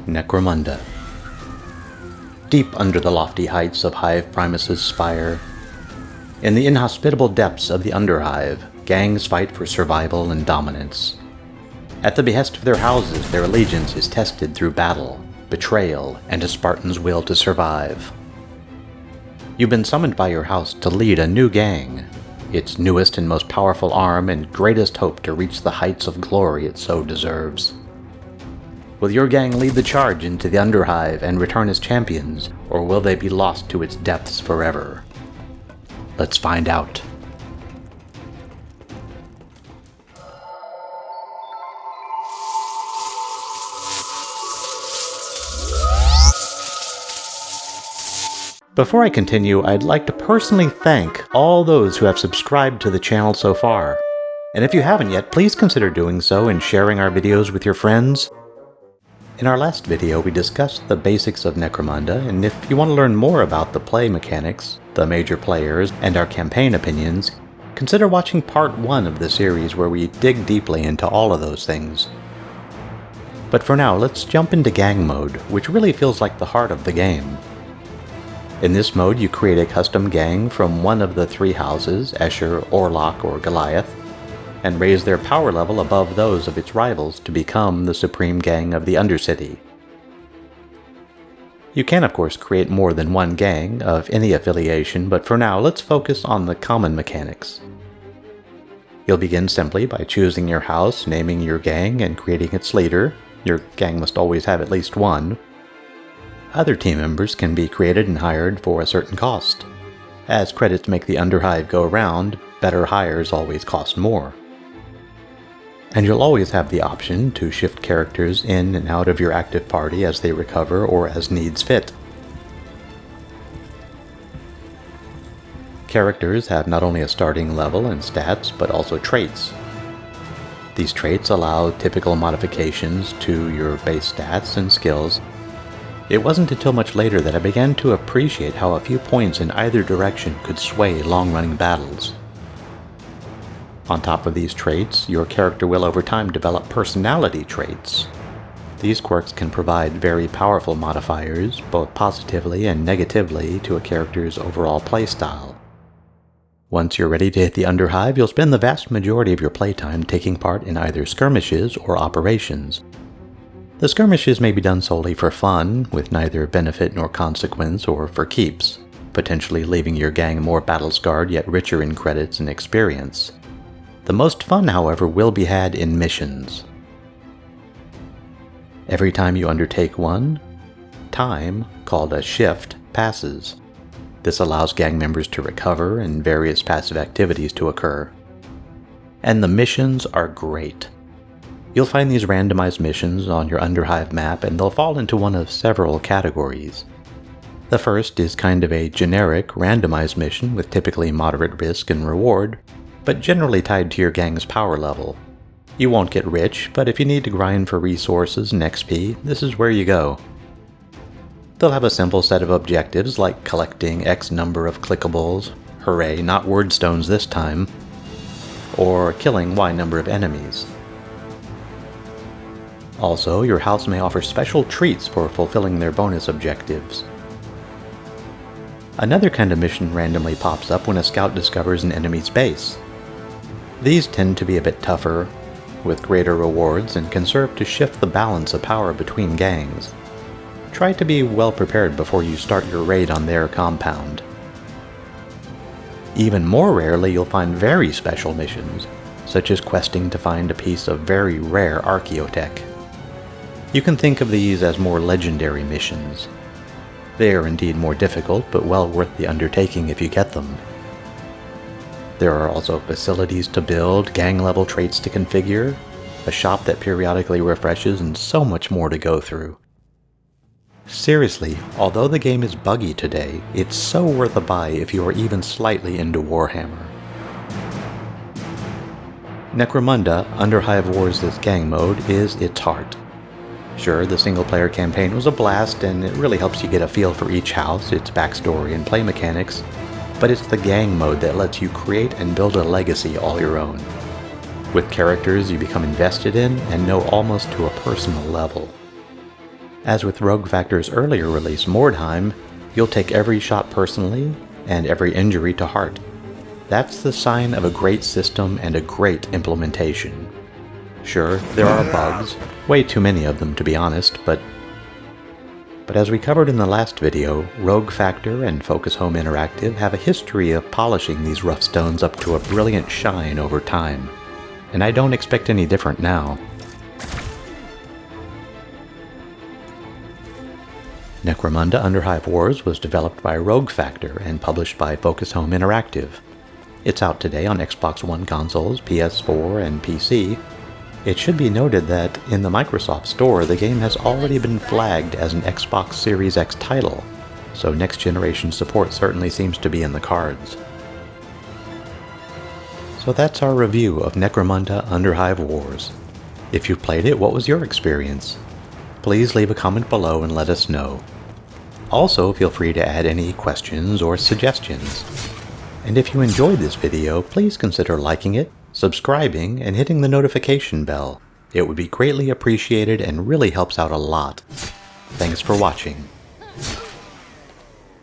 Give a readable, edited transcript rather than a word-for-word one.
Necromunda. Deep under the lofty heights of Hive Primus's spire, in the inhospitable depths of the Underhive, gangs fight for survival and dominance. At the behest of their houses, their allegiance is tested through battle, betrayal, and a Spartan's will to survive. You've been summoned by your house to lead a new gang, its newest and most powerful arm and greatest hope to reach the heights of glory it so deserves. Will your gang lead the charge into the Underhive and return as champions, or will they be lost to its depths forever? Let's find out. Before I continue, I'd like to personally thank all those who have subscribed to the channel so far. And if you haven't yet, please consider doing so and sharing our videos with your friends. In our last video, we discussed the basics of Necromunda, and if you want to learn more about the play mechanics, the major players, and our campaign opinions, consider watching part 1 of the series where we dig deeply into all of those things. But for now, let's jump into gang mode, which really feels like the heart of the game. In this mode, you create a custom gang from one of the 3 houses, Escher, Orlok, or Goliath, and raise their power level above those of its rivals to become the supreme gang of the Undercity. You can of course create more than one gang of any affiliation, but for now let's focus on the common mechanics. You'll begin simply by choosing your house, naming your gang, and creating its leader. Your gang must always have at least one. Other team members can be created and hired for a certain cost. As credits make the Underhive go round, better hires always cost more. And you'll always have the option to shift characters in and out of your active party as they recover or as needs fit. Characters have not only a starting level and stats, but also traits. These traits allow typical modifications to your base stats and skills. It wasn't until much later that I began to appreciate how a few points in either direction could sway long-running battles. On top of these traits, your character will over time develop personality traits. These quirks can provide very powerful modifiers, both positively and negatively, to a character's overall playstyle. Once you're ready to hit the Underhive, you'll spend the vast majority of your playtime taking part in either skirmishes or operations. The skirmishes may be done solely for fun, with neither benefit nor consequence, or for keeps, potentially leaving your gang more battle-scarred yet richer in credits and experience. The most fun, however, will be had in missions. Every time you undertake one, time, called a shift, passes. This allows gang members to recover and various passive activities to occur. And the missions are great. You'll find these randomized missions on your Underhive map, and they'll fall into one of several categories. The first is kind of a generic, randomized mission with typically moderate risk and reward, but generally tied to your gang's power level. You won't get rich, but if you need to grind for resources and XP, this is where you go. They'll have a simple set of objectives like collecting X number of clickables, hooray, not word stones this time, or killing Y number of enemies. Also, your house may offer special treats for fulfilling their bonus objectives. Another kind of mission randomly pops up when a scout discovers an enemy's base. These tend to be a bit tougher, with greater rewards, and can serve to shift the balance of power between gangs. Try to be well prepared before you start your raid on their compound. Even more rarely, you'll find very special missions, such as questing to find a piece of very rare archaeotech. You can think of these as more legendary missions. They are indeed more difficult, but well worth the undertaking if you get them. There are also facilities to build, gang-level traits to configure, a shop that periodically refreshes, and so much more to go through. Seriously, although the game is buggy today, it's so worth a buy if you are even slightly into Warhammer. Necromunda, Underhive Wars' gang mode, is its heart. Sure, the single-player campaign was a blast, and it really helps you get a feel for each house, its backstory, and play mechanics, but it's the gang mode that lets you create and build a legacy all your own. With characters you become invested in and know almost to a personal level. As with Rogue Factor's earlier release, Mordheim, you'll take every shot personally and every injury to heart. That's the sign of a great system and a great implementation. Sure, there are bugs, way too many of them to be honest, but as we covered in the last video, Rogue Factor and Focus Home Interactive have a history of polishing these rough stones up to a brilliant shine over time, and I don't expect any different now. Necromunda Underhive Wars was developed by Rogue Factor and published by Focus Home Interactive. It's out today on Xbox One consoles, PS4, and PC. It should be noted that in the Microsoft Store, the game has already been flagged as an Xbox Series X title, so next-generation support certainly seems to be in the cards. So that's our review of Necromunda Underhive Wars. If you've played it, what was your experience? Please leave a comment below and let us know. Also, feel free to add any questions or suggestions. And if you enjoyed this video, please consider liking it, subscribing, and hitting the notification bell. It would be greatly appreciated and really helps out a lot. Thanks for watching.